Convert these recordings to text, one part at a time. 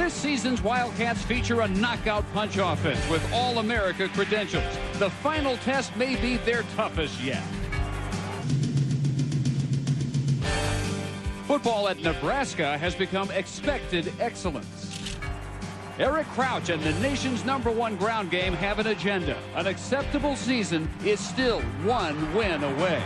This season's Wildcats feature a knockout punch offense with All-America credentials. The final test may be their toughest yet. Football at Nebraska has become expected excellence. Eric Crouch and the nation's #1 ground game have an agenda. An acceptable season is still one win away.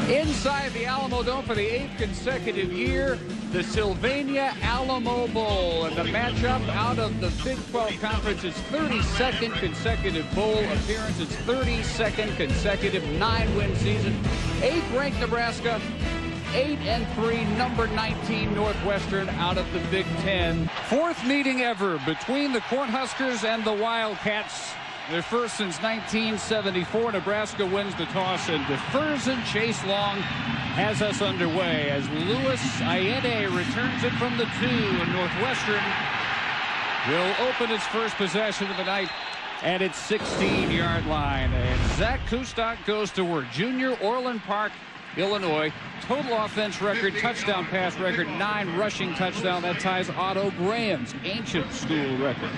Inside the Alamo Dome for the 8th consecutive year, the Sylvania Alamo Bowl. And the matchup out of the Big 12 Conference is 32nd consecutive bowl appearance. It's 32nd consecutive 9-win season. 8th ranked Nebraska, 8-3, number 19 Northwestern out of the Big 10. 4th meeting ever between the Cornhuskers and the Wildcats. Their first since 1974. Nebraska wins the toss and defers, and Chase Long has us underway as Louis Ayede returns it from the 2, and Northwestern will open its first possession of the night at its 16-yard line. And Zach Kustok goes to work. Junior, Orland Park, Illinois. Total offense record, touchdown pass record, 9 rushing touchdown. That ties Otto Graham's ancient school record.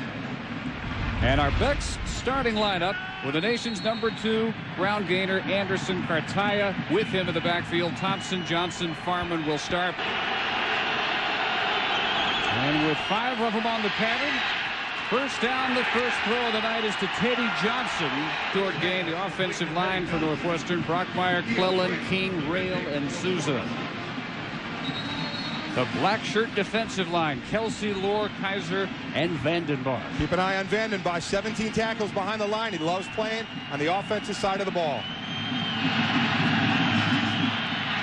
And our Beck's starting lineup with the nation's #2 ground gainer Anderson Cartaya. With him in the backfield, Thompson, Johnson, Farman will start. And with 5 of them on the pattern, first down, the first throw of the night is to Teddy Johnson. Short gain, the offensive line for Northwestern. Brockmeyer, Clellan, King, Rail, and Souza. The black shirt defensive line, Kelsey, Lohr, Kaiser, and Vandenbar. Keep an eye on Vandenbar. 17 tackles behind the line. He loves playing on the offensive side of the ball.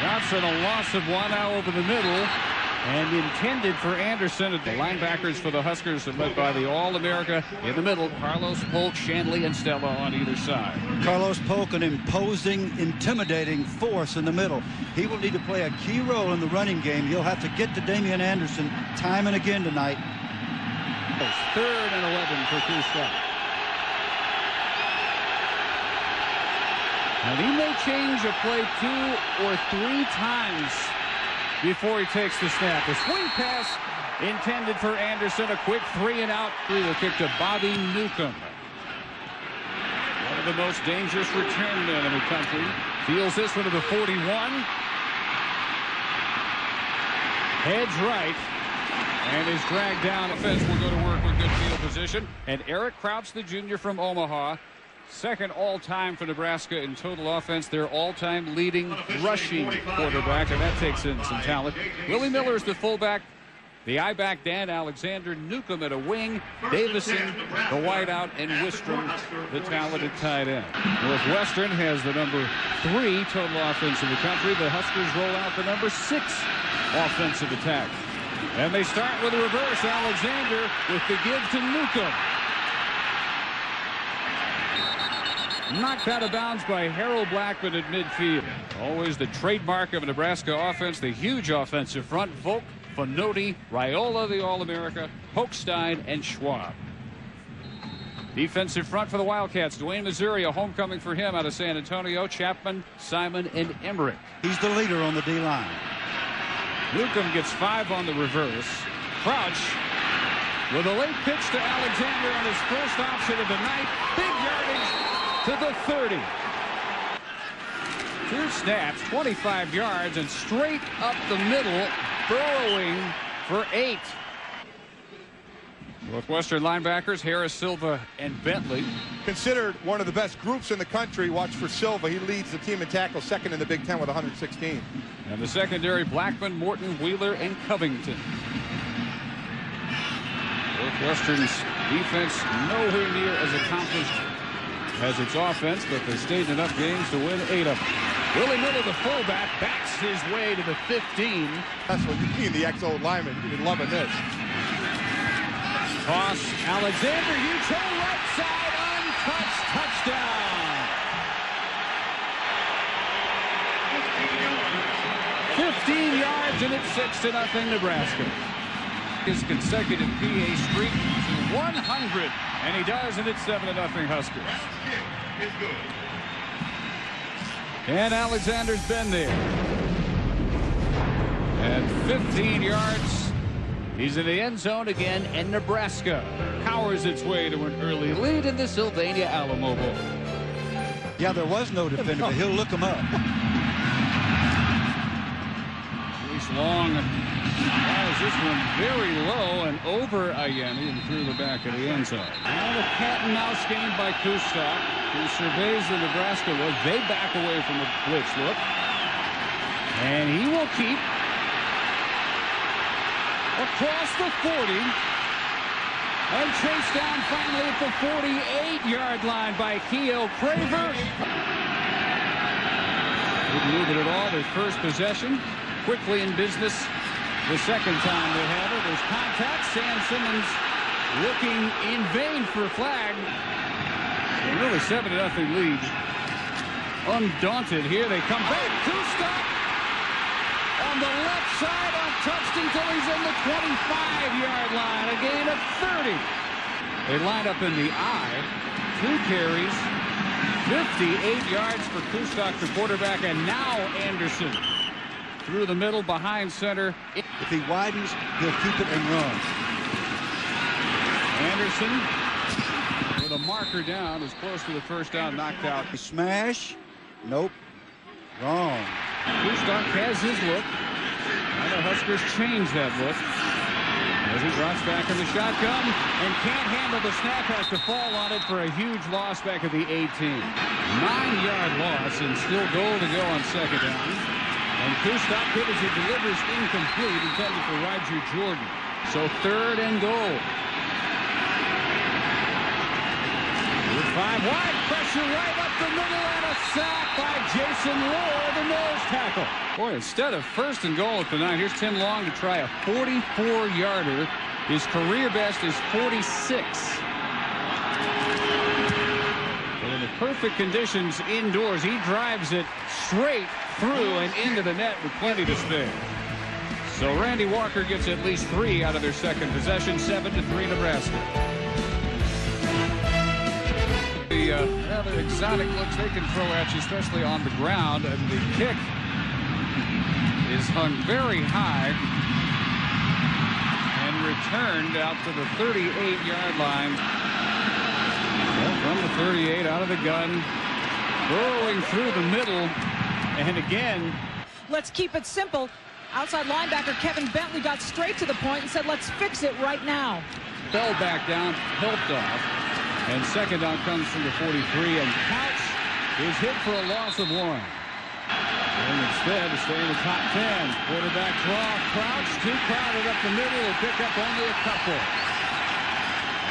Johnson, a loss of 1 now over the middle. And intended for Anderson. The linebackers for the Huskers are led by the All-America in the middle. Carlos Polk, Shanley, and Stella on either side. Carlos Polk, an imposing, intimidating force in the middle. He will need to play a key role in the running game. He'll have to get to Damian Anderson time and again tonight. 3rd and 11 for Kustok. And he may change a play 2 or 3 times before he takes the snap. The swing pass intended for Anderson. A quick 3-and-out through the kick to Bobby Newcomb. One of the most dangerous return men in the country. Feels this one to the 41. Heads right. And is dragged down. Offense will go to work with good field position. And Eric Crouch, the junior from Omaha. 2nd all-time for Nebraska in total offense. Their all-time leading rushing quarterback, and that takes in some talent. Willie Miller is the fullback. The I-back, Dan Alexander. Newcomb at a wing. Davison, the wideout, and Wistrom, the talented tight end. Northwestern has the #3 total offense in the country. The Huskers roll out the #6 offensive attack. And they start with a reverse. Alexander with the give to Newcomb. Knocked out of bounds by Harold Blackman at midfield. Always the trademark of a Nebraska offense, the huge offensive front. Volk, Fanotti, Raiola, the All-America, Hochstein, and Schwab. Defensive front for the Wildcats. Dwayne Missouri, a homecoming for him out of San Antonio. Chapman, Simon, and Emmerich. He's the leader on the D-line. Newcomb gets 5 on the reverse. Crouch with a late pitch to Alexander on his first option of the night. Big yardage to the 30. 2 snaps, 25 yards, and straight up the middle, burrowing for 8. Northwestern linebackers, Harris, Silva, and Bentley. Considered one of the best groups in the country. Watch for Silva. He leads the team in tackles, 2nd in the Big Ten with 116. And the secondary, Blackman, Morton, Wheeler, and Covington. Northwestern's defense nowhere near as accomplished as its offense, but they stayed in enough games to win 8 of them. Willie Miller, the fullback, backs his way to the 15. That's what you mean, the ex-old lineman. You've been loving this. Toss, Alexander, Utah, right side, untouched, touchdown. 15 yards, and it's 6-0 Nebraska. his consecutive PA streak to 100, and he does, and it's 7-0 Huskers. And Alexander's been there. And 15 yards. He's in the end zone again, and Nebraska powers its way to an early lead in the Sylvania Alamo Bowl. Yeah, there was no defender, but he'll look him up. Chase Long fires this one very low and over Ayemi and through the back of the end zone. Now the cat and mouse game by Kustok, who surveys the Nebraska look. They back away from the blitz look. And he will keep across the 40. And chased down finally at the 48-yard line by Keo Craver. Didn't move it at all. Their first possession. Quickly in business the second time they have it. There's contact. Sam Simmons looking in vain for a flag. A really 7-0 lead. Undaunted here. They come back. Kustok on the left side, untouched until he's in the 25-yard line. A gain of 30. They line up in the I. 2 carries. 58 yards for Kustok, the quarterback, and now Anderson through the middle, behind center. If he widens, he'll keep it and run. Anderson with a marker down, is close to the first down, knocked out. Smash. Nope. Wrong. Kustok has his look. Now the Huskers change that look as he drops back in the shotgun and can't handle the snap, has to fall on it for a huge loss back at the 18. 9-yard loss and still goal to go on second down. And Kustok pivots and delivers incomplete, intended for Roger Jordan. So third and goal. With 5 wide, pressure right up the middle, and a sack by Jason Lohr, the nose tackle. Boy, instead of first and goal at the 9, here's Tim Long to try a 44-yarder. His career best is 46. But in the perfect conditions indoors, he drives it straight through and into the net with plenty to spare. So Randy Walker gets at least 3 out of their second possession, 7-3 Nebraska. The rather exotic looks they can throw at you, especially on the ground, and the kick is hung very high and returned out to the 38-yard line. Well, from the 38, out of the gun, burrowing through the middle, and again. Let's keep it simple. Outside linebacker Kevin Bentley got straight to the point and said, let's fix it right now. Fell back down, helped off. And second down comes from the 43, and Couch is hit for a loss of 1. And instead, to stay in the top 10. Quarterback draw, Crouch, too crowded up the middle, will pick up only a couple.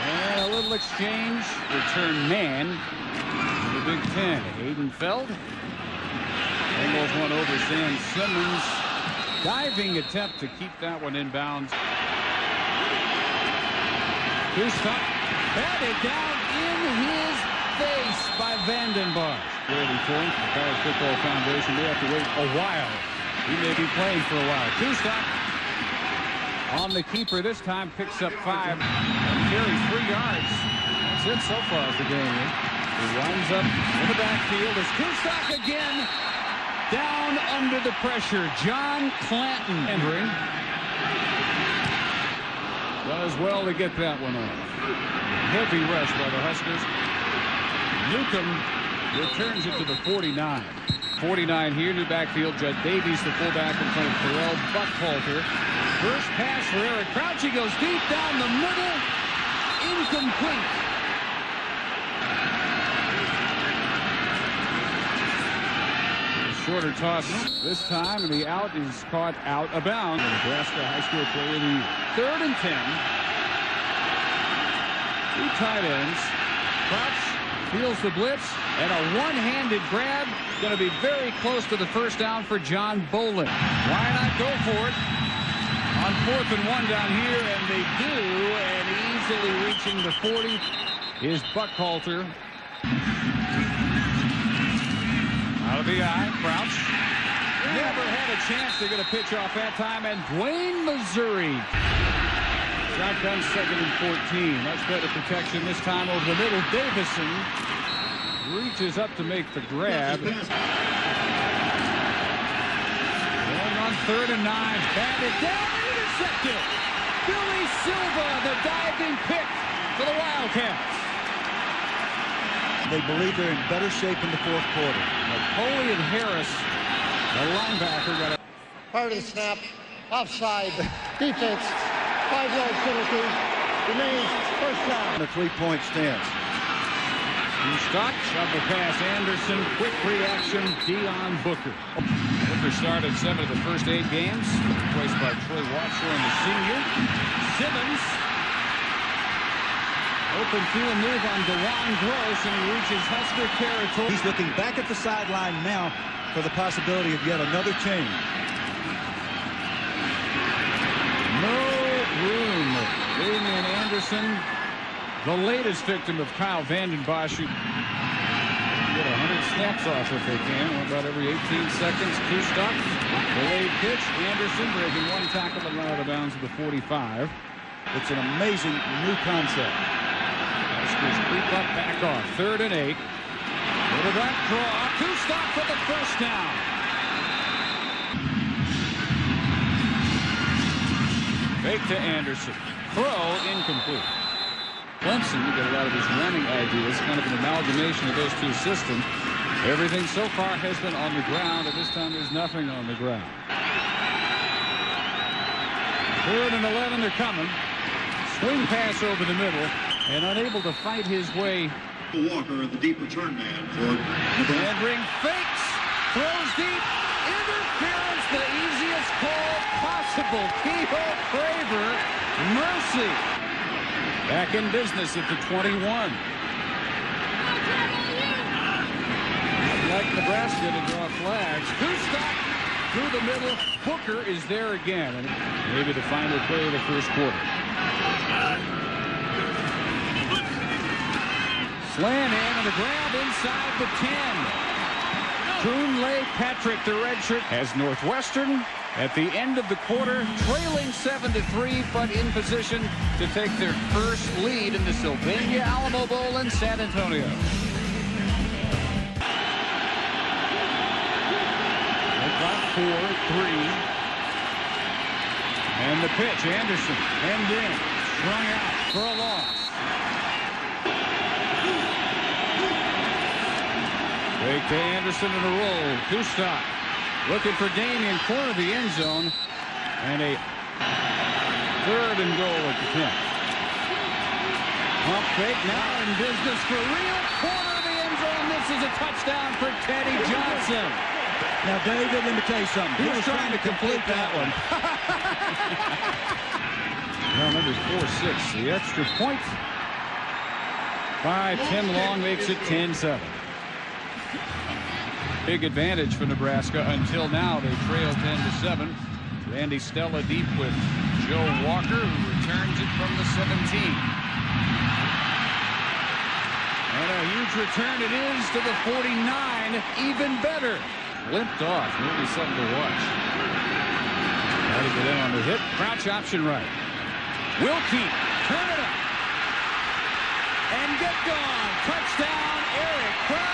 And a little exchange, return man to the Big Ten. Hayden Feld. Almost one over Sam Simmons. Diving attempt to keep that one in bounds. Kustok batted down in his face by Vandenberg. Brady Point, the College Football Foundation, may have to wait a while. He may be playing for a while. Kustok on the keeper this time, picks up 5 and carries 3 yards. That's it so far as the game is. He winds up in the backfield as Kustok again down under the pressure. John Clanton entering. Does well to get that one off. Heavy rush by the Huskers. Newcomb returns it to the 49. 49 here, new backfield. Judd Davies, the fullback, in front of Terrell Buckhalter. First pass for Eric Crouch. He goes deep down the middle. Incomplete. Shorter toss this time, and the out is caught out of bounds. Nebraska High School Player of the Year. 3rd and 10. 2 tight ends. Crouch feels the blitz, and a one-handed grab. Going to be very close to the first down for John Bolin. Why not go for it on 4th and 1 down here, and they do, and easily reaching the 40 is Buckhalter. Out of the eye, Crouch. Never had a chance to get a pitch off that time, and Dwayne Missouri Shotgun, 2nd and 14. Much better protection this time over the middle. Davison reaches up to make the grab. Going on 3rd and 9. Batted down and intercepted. Billy Silva, the diving pick for the Wildcats. They believe they're in better shape in the 4th quarter. Napoleon Harris, the linebacker, got a Prior to the snap, offside, defense, 5-yard penalty, remains first down. A 3-point stance. Stock, shovel pass, Anderson, quick reaction, Dion Booker. Booker started 7 of the first 8 games, replaced by Troy Watshorn, the senior. Simmons, open field move on DeJuan Gross, and he reaches Husker territory. He's looking back at the sideline now for the possibility of yet another change. No room. Damian Anderson, the latest victim of Kyle Vanden Bosch, who get 100 snaps off if they can, about every 18 seconds. Kustok, delayed pitch. Anderson breaking 1 tackle and run out of bounds at the 45. It's an amazing new concept. Huskers creep up, back off. 3rd and 8. Quarterback draw. Kustok for the first down. Fake to Anderson. Throw incomplete. Clemson, you get a lot of his running ideas, kind of an amalgamation of those two systems. Everything so far has been on the ground, and this time there's nothing on the ground. 3rd and 11, they're coming. Swing pass over the middle, and unable to fight his way. Walker, the deep return man for Nebraska. Andring fakes, throws deep, interference, the easiest call possible. Kehoe Craver, mercy. Back in business at the 21. I'd like Nebraska to draw flags. Kustok through the middle. Booker is there again, and maybe the final play of the first quarter. Slant in and a grab inside the 10. Kunle Patrick, the redshirt, has Northwestern at the end of the quarter, trailing 7-3, but in position to take their first lead in the Sylvania Alamo Bowl in San Antonio. They've got 4-3. And the pitch, Anderson, end in, strung out for a loss. Fake to Anderson in a roll. Kustok looking for Damian, corner of the end zone, and a 3rd and goal at the 10. Pump fake, now in business for real, corner of the end zone. This is a touchdown for Teddy Johnson. Now, David, let me tell you something. He was trying to complete that one. Now, number 4-6, the extra point. 5-10 long makes it 10-7. Big advantage for Nebraska until now. They trail 10-7. Randy Stella deep with Joe Walker, who returns it from the 17. And a huge return it is to the 49. Even better. Limped off. Maybe something to watch. Try to get in on the hit. Crouch option right. Wilkie, turn it up. And get gone. Touchdown, Eric Crouch.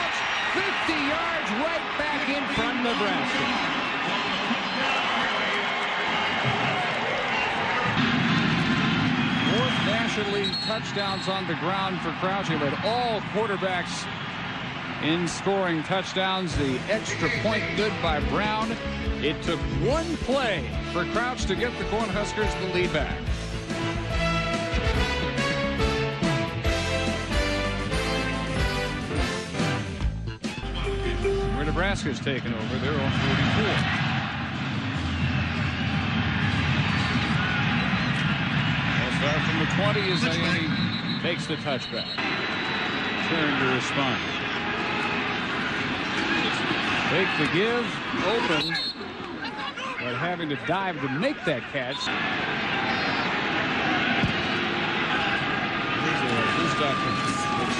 50 yards right back in front of Nebraska. Fourth National League touchdowns on the ground for Crouch. He led all quarterbacks in scoring touchdowns. The extra point good by Brown. It took one play for Crouch to get the Cornhuskers the lead back. Nebraska's taken over. They're on 44. They'll start from the 20 as Ione takes the touchback. Turn to respond. Take the give, open, but having to dive to make that catch.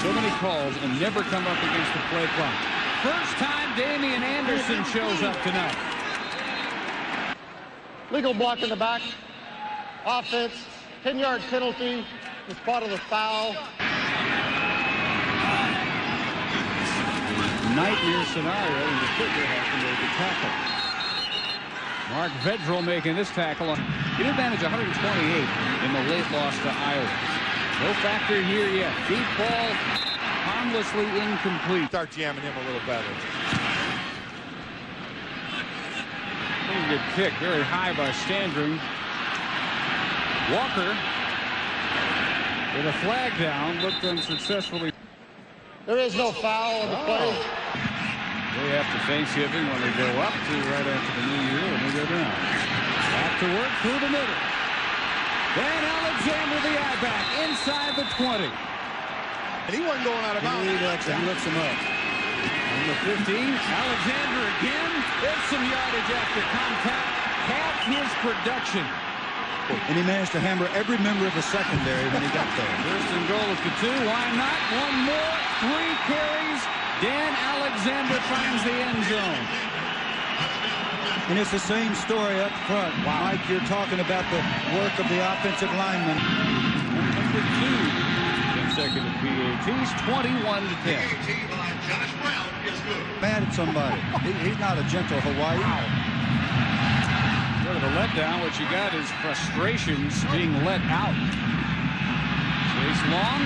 So many calls and never come up against the play clock. First time Damian Anderson shows up tonight. Legal block in the back. Offense, 10-yard penalty was part of the foul. Nightmare scenario when the kicker has to make a tackle. Mark Vedral making this tackle. He did manage 128 in the late loss to Iowa. No factor here yet. Deep ball, harmlessly incomplete. Start jamming him a little better. Pretty good kick, very high by Standring. Walker with a flag down, looked unsuccessfully. There is no foul on the play. Day after Thanksgiving when they go up to right after the New Year and they go down. Back to work through the middle. Dan Alexander, the I-back, inside the 20. And he wasn't going out of bounds. He looks him up. On the 15, Alexander again. There's some yardage after contact. Half his production. And he managed to hammer every member of the secondary when he got there. First and goal at the 2. Why not? One more. 3 carries. Dan Alexander finds the end zone. And it's the same story up front. Wow. Mike, you're talking about the work of the offensive lineman. Number 2 consecutive PATs, 21-10. Mad at somebody. He's not a gentle Hawaii. Sort of a letdown. What you got is frustrations being let out. Chase Long.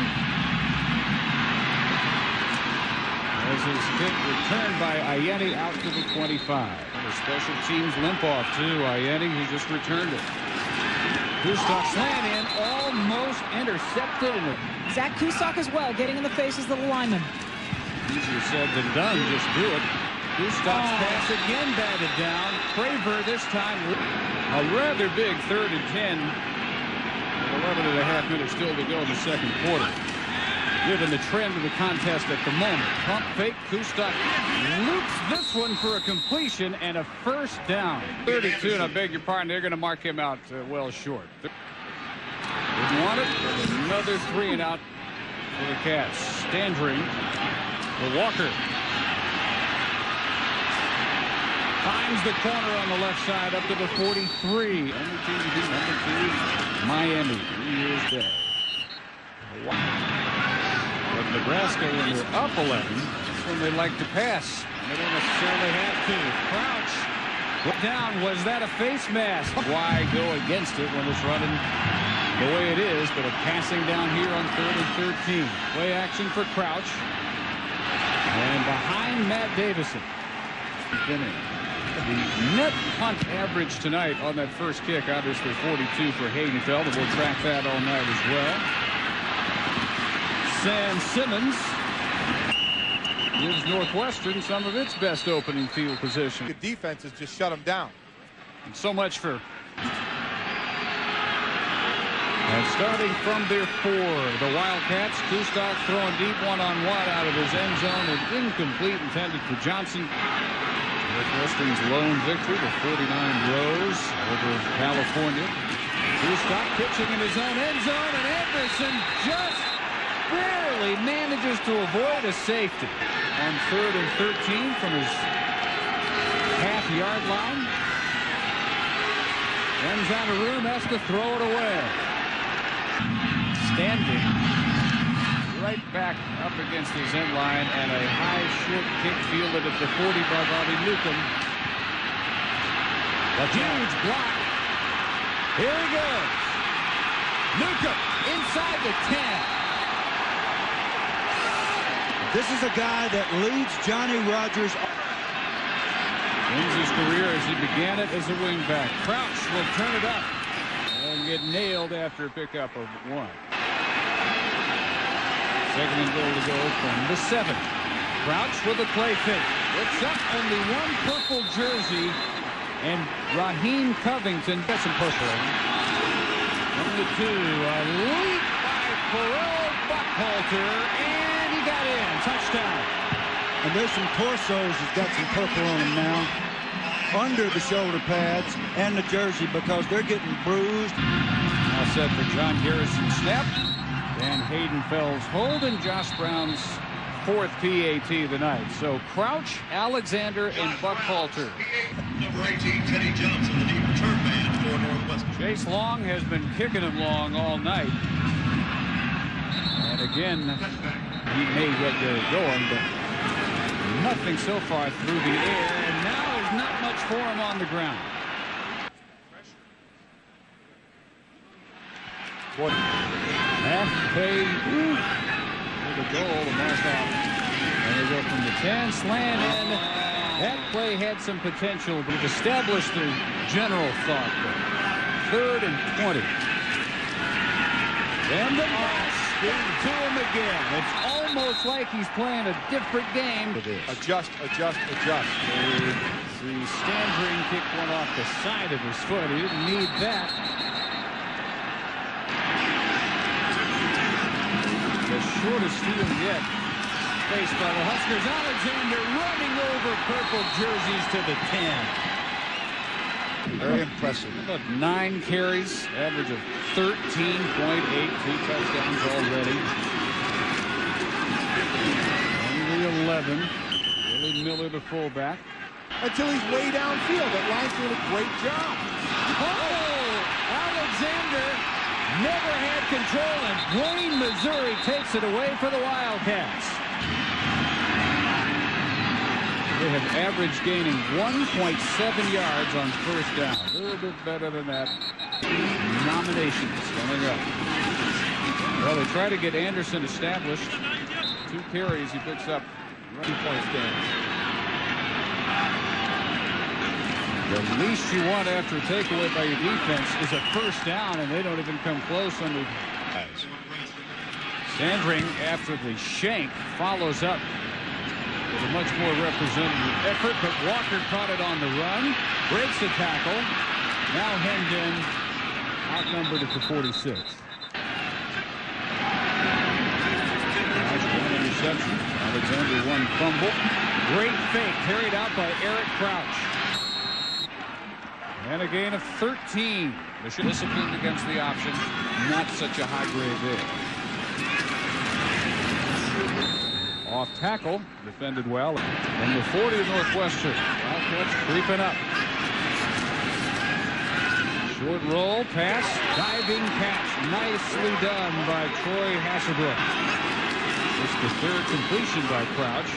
As his kick returned by Ayeni out to the 25. The special teams limp off too. Ayeni, who just returned it. Kustok slant in, almost intercepted. Zach Kustok as well, getting in the faces of the linemen. Easier said than done. Just do it. Kustak's pass again batted down. Craver this time. A rather big 3rd and 10. 11.5 minutes still to go in the second quarter. Given the trend of the contest at the moment. Pump fake. Kustok loops this one for a completion and a first down. 32, and I beg your pardon, they're going to mark him out well short. Didn't want it, but another 3 and out for the Cats. Standring for Walker. Finds the corner on the left side up to the 43. Only team to beat number 2, Miami, 3 years back. Wow. But Nebraska, when they're up 11, that's when they like to pass. They don't necessarily have to. Crouch. Put down. Was that a face mask? Why go against it when it's running the way it is? But a passing down here on 3rd and 13. Play action for Crouch. And behind Matt Davison. The net punt average tonight on that first kick, obviously 42 for Haydenfeld, and we'll track that all night as well. Sam Simmons gives Northwestern some of its best opening field position. The defense has just shut them down. And so much for... And starting from their 4, the Wildcats. Kustok throwing deep one-on-one out of his end zone and incomplete, intended for Johnson. Northwestern's lone victory, the 49 rows over California. Kustok pitching in his own end zone, and Anderson just barely manages to avoid a safety on 3rd and 13 from his half-yard line. Runs out of room, has to throw it away. Standing right back up against his end line, and a high short kick fielded at the 40 by Bobby Newcomb. A huge block. Here he goes. Newcomb inside the 10. This is a guy that leads Johnny Rodgers. Ends his career as he began it as a wingback. Crouch will turn it up and get nailed after a pickup of 1. Second and goal to go from the 7. Crouch with a play fake. It's up, only one purple jersey, and Raheem Covington got some purple. Number 2, a leap by Pharrell Buckhalter, and he got in. Touchdown. And there's some torsos that's got some purple on them now, under the shoulder pads and the jersey, because they're getting bruised. Now set for John Garrison's snap. And Haydenfeld's hold, and Josh Brown's 4th PAT of the night. So Crouch, Alexander, and Buckhalter. Number 18, Teddy Johnson, the deep return man for Northwestern. Chase Long has been kicking him long all night. And again, he may get it going, but nothing so far through the air. And now there's not much for him on the ground. Half pay for the goal to mark off. And they go from the 10, slant in. That play had some potential, but it established the general thought there. 3rd and 20. And the pass to him again. It's almost like he's playing a different game. Adjust. The Standring kicked one off the side of his foot. He didn't need that. The shortest field yet faced by the Huskers. Alexander running over purple jerseys to the 10. Very impressive. About 9 carries, average of 13.8, 2 touchdowns already. And the 11, Willie Miller, the fullback. Until he's way downfield. That line's doing a great job. Oh, Alexander never had control, and Wayne, Missouri takes it away for the Wildcats. They have averaged gaining 1.7 yards on first down. A little bit better than that. Nominations coming up. Well, they try to get Anderson established. 2 carries, he picks up 2 points down. The least you want after a takeaway by your defense is a first down, and they don't even come close on the guys. Standring, after the shank, follows up with a much more representative effort, but Walker caught it on the run, breaks the tackle, now hemmed in, outnumbered at the 46. One interception, Alexander one fumble, great fake carried out by Eric Crouch. And a gain of 13. They should discipline against the option, not such a high grade there. Off tackle, defended well. And the 40 of Northwestern. Wildcats creeping up. Short roll, pass, diving catch. Nicely done by Troy Hasselbrook. It's the 3rd completion by Crouch.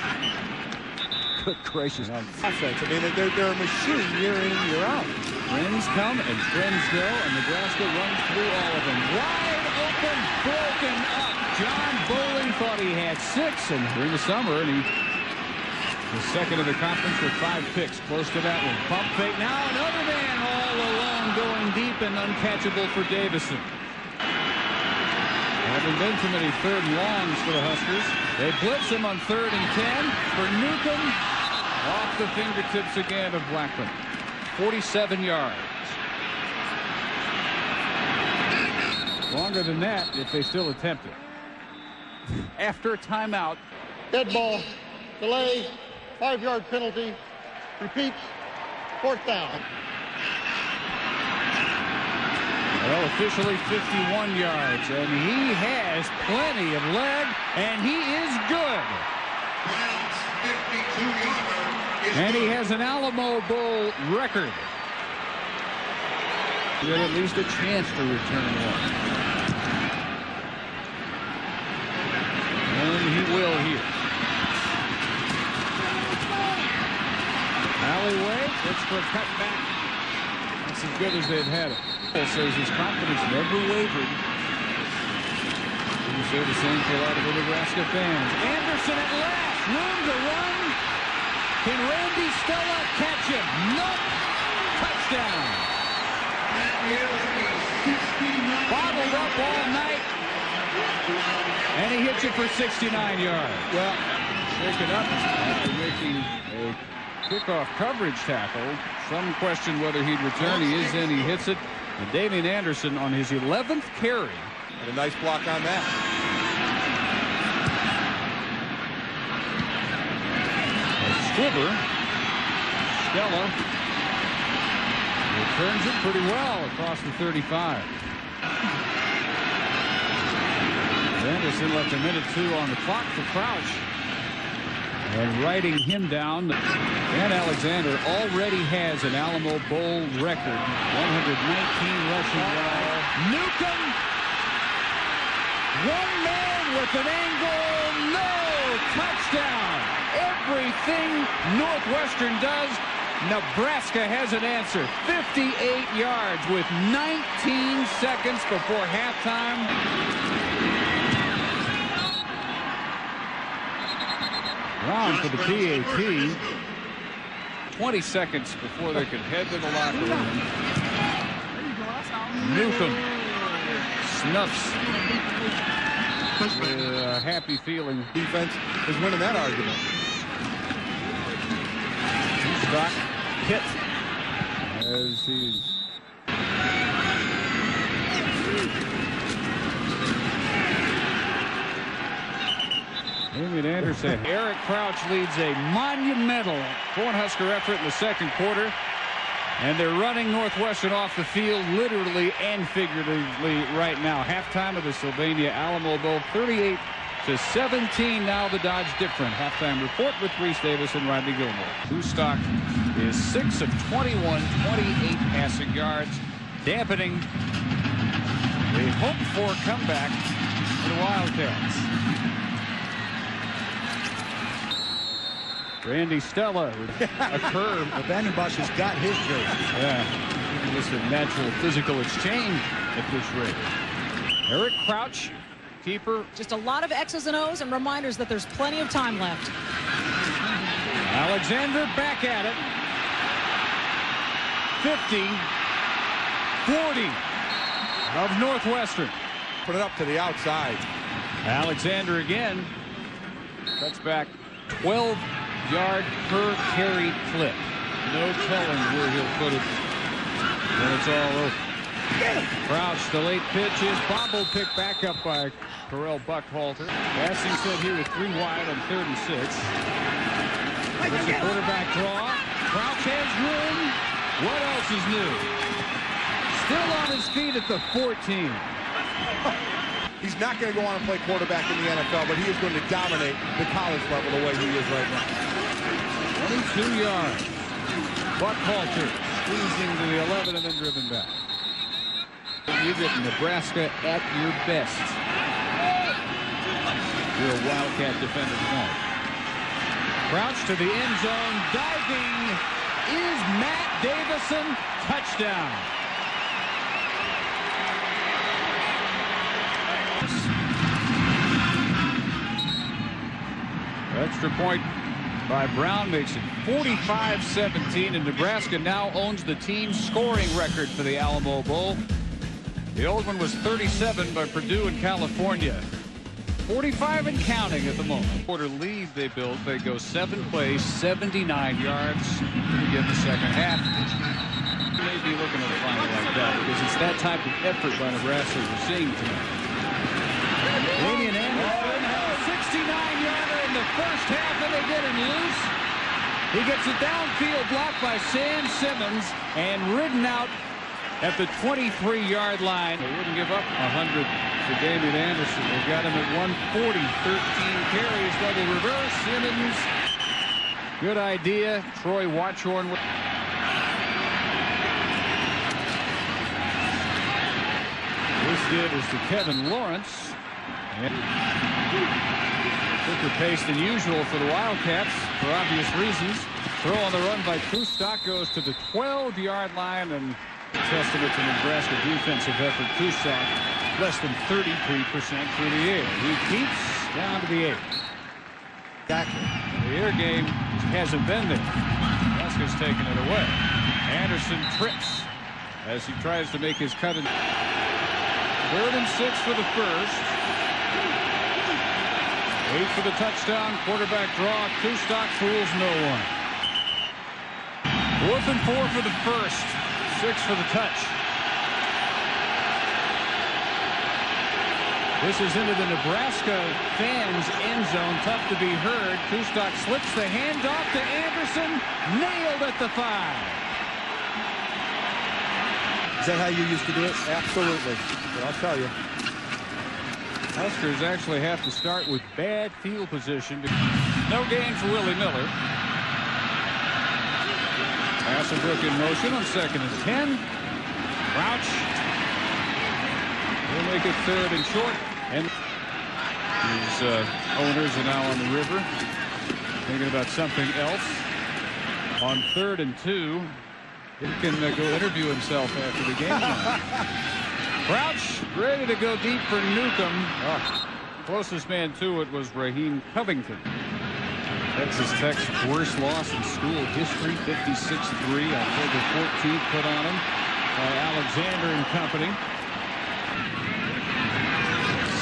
Good gracious. Offense. I mean, they're a machine year in and year out. Trends come and trends go, and Nebraska runs through all of them. Wide open, broken up. John Bowling thought he had 6 and during the summer, and he was 2nd in the conference with 5 picks. Close to that one. Pump fake. Now another man all alone going deep and uncatchable for Davison. Haven't been too many 3rd and longs for the Huskers. They blitz him on 3rd and 10 for Newcomb. Off the fingertips again of Blackman. 47 yards. Longer than that if they still attempt it. After a timeout. Dead ball. Delay. 5-yard penalty. Repeat. 4th down. Well, officially 51 yards, and he has plenty of leg, and he is good. And he has an Alamo Bowl record. He had at least a chance to return one. And he will here. Alleyway, looks for a cutback. That's as good as they've had it. Paul says his confidence never wavered. You say the same for a lot of the Nebraska fans. Anderson at last, room to run. Can Randy Stella catch him? Nope. Touchdown. Bottled up all night. And he hits it for 69 yards. Well, shake it up after making a kickoff coverage tackle. Some question whether he'd return. He is in. He hits it. And Damian Anderson on his 11th carry. And a nice block on that. Sliver. Stella returns it pretty well across the 35. Anderson left a minute 2 on the clock for Crouch. And writing him down, Dan Alexander already has an Alamo Bowl record. 119 rushing yards. Newcomb. One man with an angle. No! Touchdown. Everything Northwestern does, Nebraska has an answer. 58 yards with 19 seconds before halftime. Round for the PAT. 20 seconds before they could head to the locker room. Newcomb snuffs with a happy feeling. Defense is winning that argument. Stock hit as he's Damian Anderson. Eric Crouch leads a monumental Cornhusker effort in the second quarter. And they're running Northwestern off the field literally and figuratively right now. Halftime of the Sylvania Alamo Bowl, 38-17. Now the Dodge different. Halftime report with Reese Davis and Rodney Gilmore. Stock is 6 of 21, 28 passing yards, dampening the hoped-for comeback for the Wildcats. Randy Stella with a curve. Van Bosch has got his jersey. Yeah, just a natural physical exchange at this rate. Eric Crouch, keeper. Just a lot of X's and O's and reminders that there's plenty of time left. Alexander back at it. 50, 40 of Northwestern. Put it up to the outside. Alexander again. Cuts back 12-yard per carry clip. No telling where he'll put it when it's all over. Crouch, the late pitch is bobble picked back up by Terrell Buckhalter. Passing said here with 3 wide on 36. It's the quarterback draw. Crouch has room. What else is new? Still on his feet at the 14. He's not going to go on and play quarterback in the NFL, but he is going to dominate the college level the way he is right now. 22 yards. Buckhalter squeezing to the 11 and then driven back. You get Nebraska at your best. You're a Wildcat defender tonight. Crouch to the end zone. Diving is Matt Davison. Touchdown. Extra point by Brown makes it 45-17, and Nebraska now owns the team scoring record for the Alamo Bowl. The old one was 37 by Purdue in California. 45 and counting at the moment. Quarter lead they built. They go 7 plays, 79 yards to begin the second half. May be looking at a final like that because it's that type of effort by Nebraska we're seeing tonight. Damian Anderson had a 69-yarder in the first half, and they get him loose. He gets a downfield block by Sam Simmons and ridden out at the 23-yard line. They wouldn't give up 100 to Damian Anderson. They got him at 140, 13 carries, double reverse. Simmons, good idea. Troy Watchorn. This give is to Kevin Lawrence. And quicker pace than usual for the Wildcats for obvious reasons. Throw on the run by Kustok goes to the 12-yard line, and testament to Nebraska defensive effort. Kustok less than 33% through the air. He keeps down to the 8. Exactly. The air game hasn't been there. Nebraska's taken it away. Anderson trips as he tries to make his cut. 3rd and 6 for the first. 8 for the touchdown. Quarterback draw. Kustok fools no one. 4th and 4 for the first. 6 for the touch. This is into the Nebraska fans' end zone. Tough to be heard. Kustok slips the handoff to Anderson. Nailed at the 5. Is that how you used to do it? Absolutely. But I'll tell you. Huskers actually have to start with bad field position. No gain for Willie Miller. Hasselbrook in motion on 2nd and 10. Crouch. We'll make it 3rd and short. And his owners are now on the river, thinking about something else. On 3rd and 2, he can go interview himself after the game. Crouch ready to go deep for Newcomb. Closest man to it was Raheem Covington. Texas Tech's worst loss in school history, 56-3, October 14th, put on him by Alexander and company.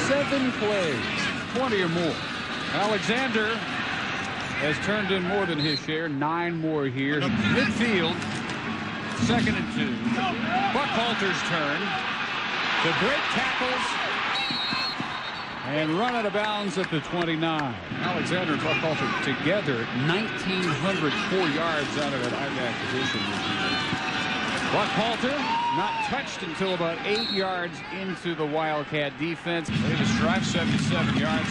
7 plays, 20 or more. Alexander has turned in more than his share, 9 more here. Midfield, 2nd and 2. Buckhalter's turn to break tackles and run out of bounds at the 29. Alexander and Buckhalter together, 1,904 yards out of that I-back position. Buckhalter not touched until about 8 yards into the Wildcat defense. Davis drives 77 yards.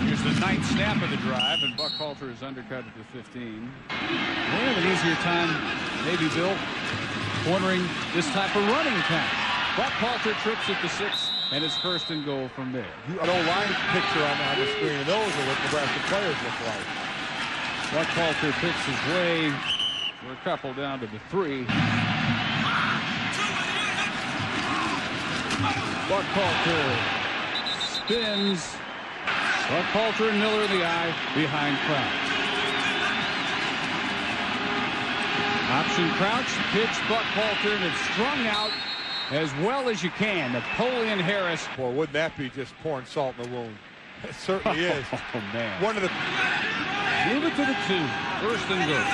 Here's the 9th snap of the drive, and Buckhalter is undercut at the 15. They have an easier time, maybe, Bill, cornering this type of running pass. Buckhalter trips at the 6, and it's 1st and goal from there. An O-line picture on the screen, and those are what Nebraska players look like. Buckhalter picks his way for a couple down to the 3. Buckhalter spins. Buckhalter and Miller in the eye behind Crouch. Option Crouch, pitch Buckhalter, and it's strung out as well as you can. Napoleon Harris. Boy, wouldn't that be just pouring salt in the wound? It certainly is. Oh, man. One of the... Move it to the 2. 1st and goal.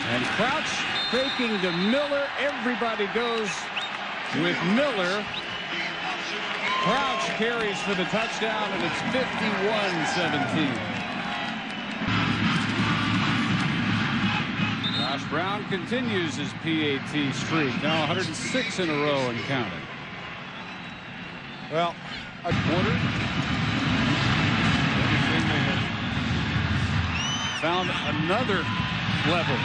And Crouch faking to Miller. Everybody goes with Miller. Crouch carries for the touchdown, and it's 51-17. Josh Brown continues his PAT streak, now 106 in a row and counting. Well, a quarter. Everything they have found another level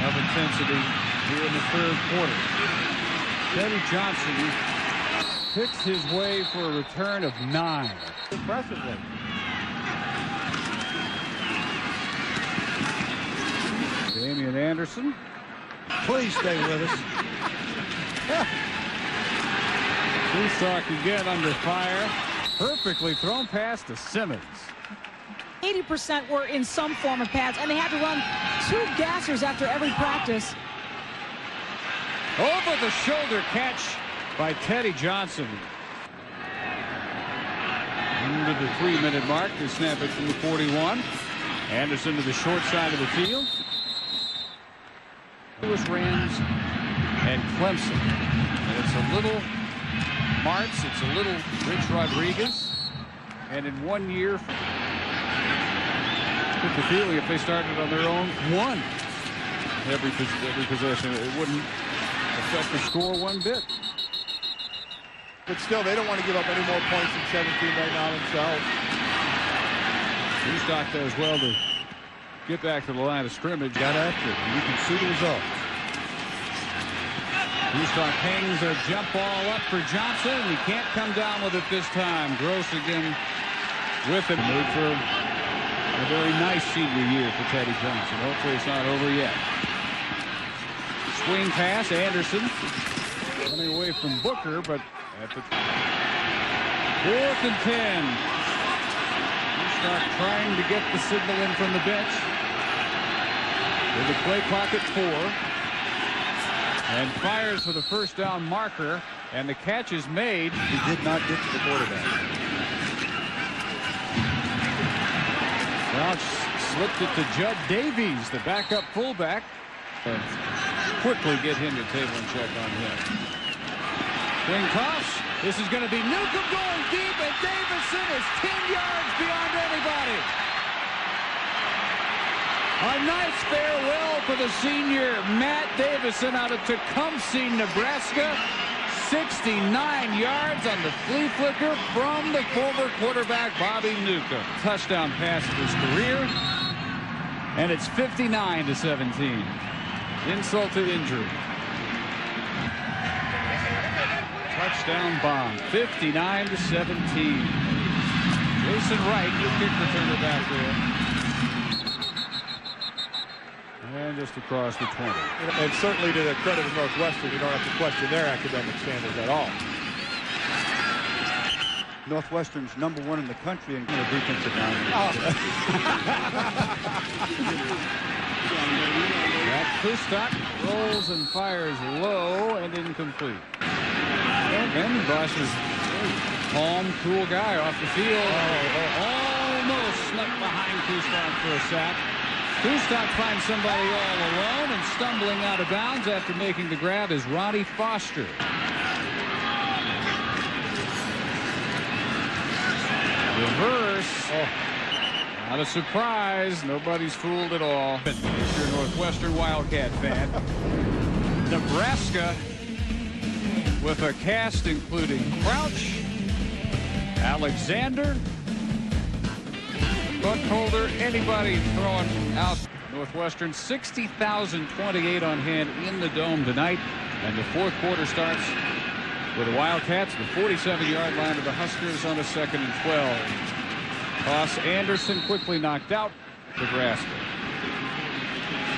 of intensity here in the 3rd quarter. Teddy Johnson picks his way for a return of 9. Impressively. Damian Anderson. Please stay with us. Tusock again under fire. Perfectly thrown pass to Simmons. 80% were in some form of pads, and they had to run 2 gassers after every practice. Over the shoulder catch by Teddy Johnson. Into the 3-minute mark. They snap it from the 41. Anderson to the short side of the field. Louis Rams and Clemson. And it's a little Martz, it's a little Rich Rodriguez. And in 1 year, get the feeling if they started on their own, 1 every possession, it wouldn't affect the score one bit. But still, they don't want to give up any more points than 17 right now themselves. Tusock does well to get back to the line of scrimmage. Got after it. You can see the result. Tusock hangs a jump ball up for Johnson. He can't come down with it this time. Gross again with it. Made for a very nice senior year for Teddy Johnson. Hopefully it's not over yet. Swing pass, Anderson running away from Booker, but at the 4th and 10. Tusock trying to get the signal in from the bench. With the play clock at 4. And fires for the 1st down marker, and the catch is made. He did not get to the quarterback. Crouch slipped it to Judd Davies, the backup fullback. And quickly get him to table and check on him. Swing toss. This is going to be Newcomb going deep, and Davison is 10 yards beyond anybody. A nice farewell for the senior Matt Davison out of Tecumseh, Nebraska. 69 yards on the flea flicker from the former quarterback Bobby Newcomb. Touchdown pass of his career, and it's 59-17. Insult to injury. Touchdown bomb, 59-17. Jason Wright, new kick returner back there. And just across the 20. And certainly to the credit of Northwestern, you don't have to question their academic standards at all. Northwestern's #1 in the country in defensive line. Kustok rolls and fires low and incomplete. And Bosch's calm, cool guy off the field. Almost snuck behind Kustok for a sack. Kustok finds somebody all alone, and stumbling out of bounds after making the grab is Ronnie Foster. Reverse. Not a surprise. Nobody's fooled at all. If you're a Northwestern Wildcat fan. Nebraska with a cast including Crouch, Alexander, Buckholder, anybody throwing out. Northwestern 60,028 on hand in the Dome tonight, and the fourth quarter starts with the Wildcats at the 47-yard line of the Huskers on a 2nd and 12. Toss Anderson quickly knocked out. Nebraska.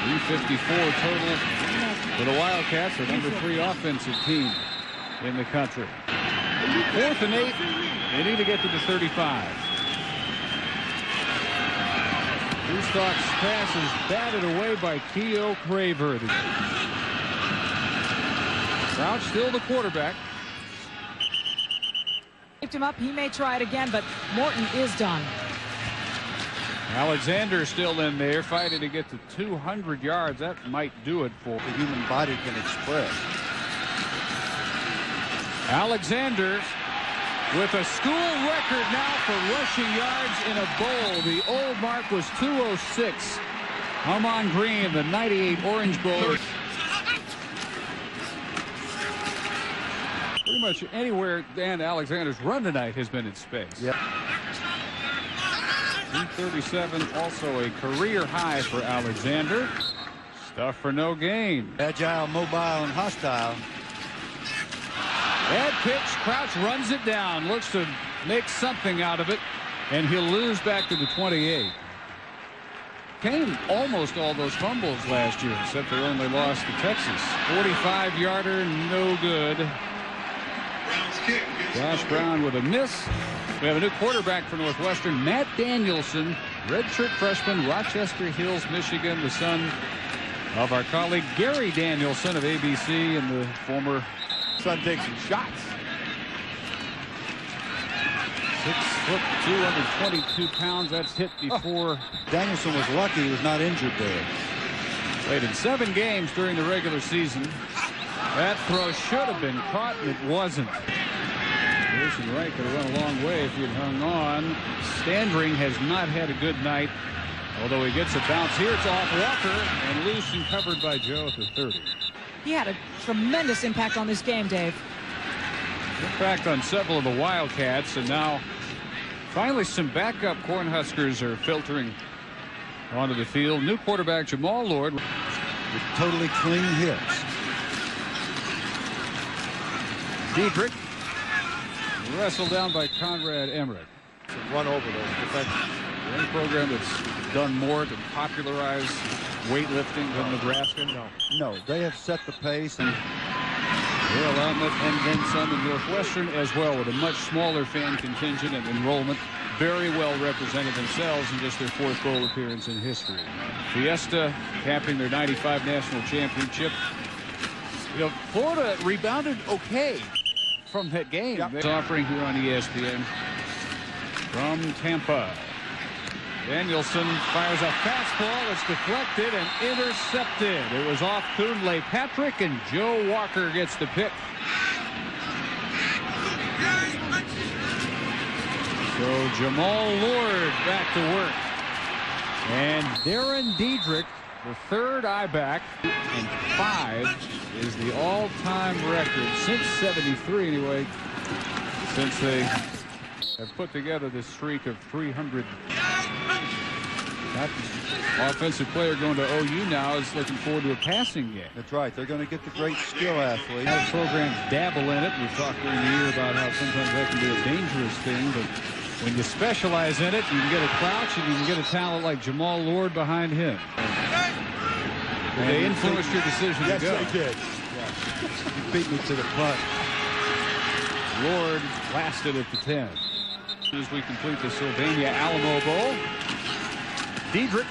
354 total for the Wildcats, the #3 offensive team in the country. 4th and 8. They need to get to the 35. Kustak's pass is batted away by Keo Craver. Crouch still the quarterback. Picked him up. He may try it again, but Morton is done. Alexander still in there, fighting to get to 200 yards. That might do it for The human body can express. Alexander with a school record now for rushing yards in a bowl. The old mark was 206. Hamon Green, the '98 Orange Bowl. Pretty much anywhere Dan Alexander's run tonight has been in space. Yep. 337, also a career high for Alexander. Stuff for no gain. Agile, mobile, and hostile. Bad pitch. Crouch runs it down. Looks to make something out of it. And he'll lose back to the 28. Came almost all those fumbles last year, except they only lost to Texas. 45-yarder, no good. Josh Brown with a miss. We have a new quarterback for Northwestern, Matt Danielson, redshirt freshman, Rochester Hills, Michigan, the son of our colleague Gary Danielson of ABC and the former Son takes some shots. 6'2", 222 pounds. That's hit before. Danielson was lucky he was not injured there. Played in 7 games during the regular season. That throw should have been caught, and it wasn't. Jason Wright could have run a long way if he had hung on. Standring has not had a good night, although he gets a bounce here. It's off Walker and loose and covered by Joe at the 30. He had a tremendous impact on this game, Dave. Impact on several of the Wildcats, and now finally some backup Cornhuskers are filtering onto the field. New quarterback Jamal Lord With totally clean hits. Diedrich wrestled down by Conrad Emmerich. Run over those defenses. Any program that's done more to popularize weightlifting than Nebraska? No, they have set the pace, and They're Alamo and then some in Northwestern as well, with a much smaller fan contingent and enrollment. Very well represented themselves in just their 4th bowl appearance in history. Fiesta capping their '95 national championship. You know, Florida rebounded okay from that game. Yep. It's offering here on ESPN from Tampa. Danielson fires a fastball. It's deflected and intercepted. It was off Kunle Patrick, and Joe Walker gets the pick. So Jamal Lord back to work. And Darren Diedrich The third I-back, and 5 is the all-time record since '73 anyway, since they have put together this streak of 300. That offensive player going to OU now is looking forward to a passing game. That's right. They're going to get the great skill athlete. A lot of programs dabble in it. We've talked during the year about how sometimes that can be a dangerous thing, but when you specialize in it, you can get a crouch and you can get a talent like Jamal Lord behind him. And they influenced your decision to go. Yes, they did. You beat me to the punt. Lord lasted at the 10. As we complete the Sylvania Alamo Bowl, Diedrich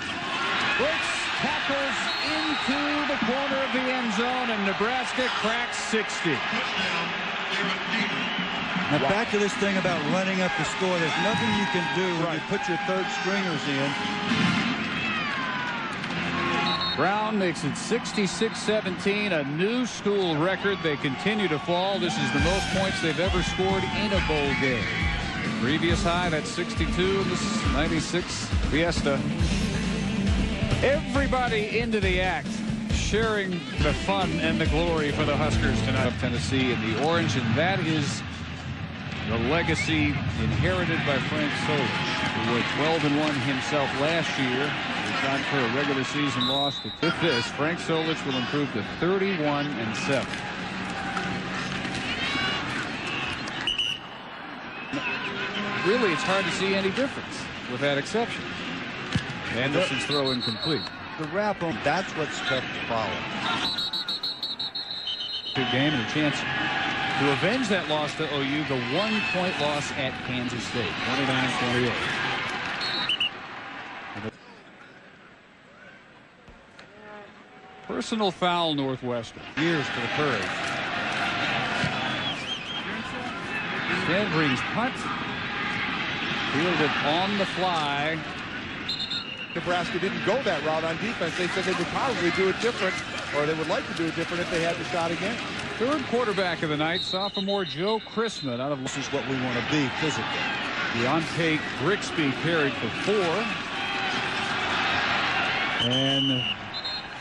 breaks tackles into the corner of the end zone, and Nebraska cracks 60. Now back to this thing about running up the score. There's nothing you can do when you put your third stringers in. Brown makes it 66-17, a new school record. They continue to fall. This is the most points they've ever scored in a bowl game. The previous high, that's 62 in this 96 Fiesta. Everybody into the act, sharing the fun and the glory for the Huskers tonight of Tennessee in the orange, and that is the legacy inherited by Frank Solich, who went 12-1 himself last year. Time for a regular season loss. With this, Frank Solich will improve to 31-7. Really, it's hard to see any difference with that exception. Anderson's throw incomplete. The wrap on, that's what's tough to follow. Good game and a chance to avenge that loss to OU, the 1-point loss at Kansas State, 29-28. Personal foul, Northwestern. Years to the courage. Stanbring's punt. Fielded on the fly. Nebraska didn't go that route on defense. They said they would probably do it different, or they would like to do it different if they had the shot again. Third quarterback of the night, sophomore Joe Chrisman out of. This is what we want to be physically. Deontay Grigsby carried for 4. And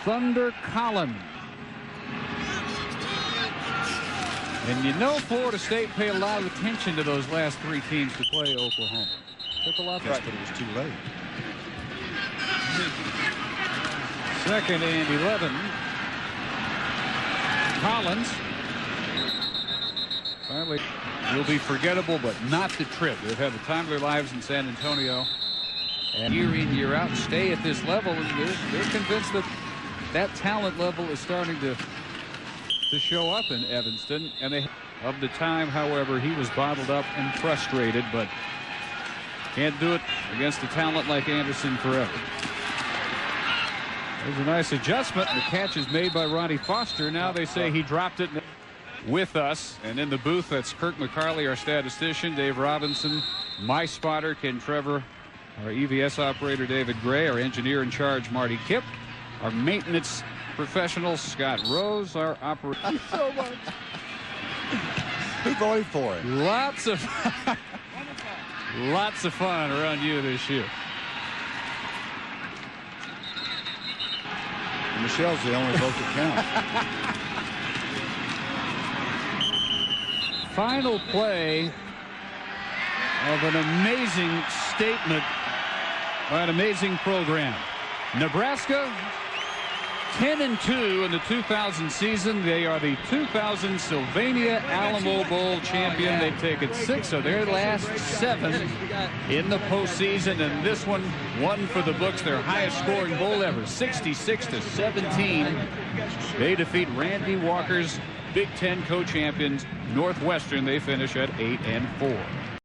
Thunder Collin. And you know Florida State paid a lot of attention to those last 3 teams to play Oklahoma. Took a lot of but it was too late. 2nd and 11. Collins. Finally, will be forgettable, but not the trip. They've had the time of their lives in San Antonio. And year in, year out, stay at this level. And they're convinced that that talent level is starting to show up in Evanston. And they, of the time, however, he was bottled up and frustrated, but can't do it against a talent like Anderson forever. There's a nice adjustment. The catch is made by Ronnie Foster. Now they say he dropped it with us. And in the booth, that's Kirk McCarley, our statistician, Dave Robinson, my spotter, Ken Trevor, our EVS operator, David Gray, our engineer in charge, Marty Kipp, our maintenance professional, Scott Rose, our operator. So much. Who voted for it? Lots of fun around you this year. Michelle's the only vote that counts. Final play of an amazing statement by an amazing program. Nebraska 10-2 in the 2000 season. They are the 2000 Sylvania Alamo Bowl champion. They've taken 6 of their last 7 in the postseason, and this one for the books, their highest scoring bowl ever, 66-17. They defeat Randy Walker's Big Ten co-champions Northwestern. They finish at 8-4.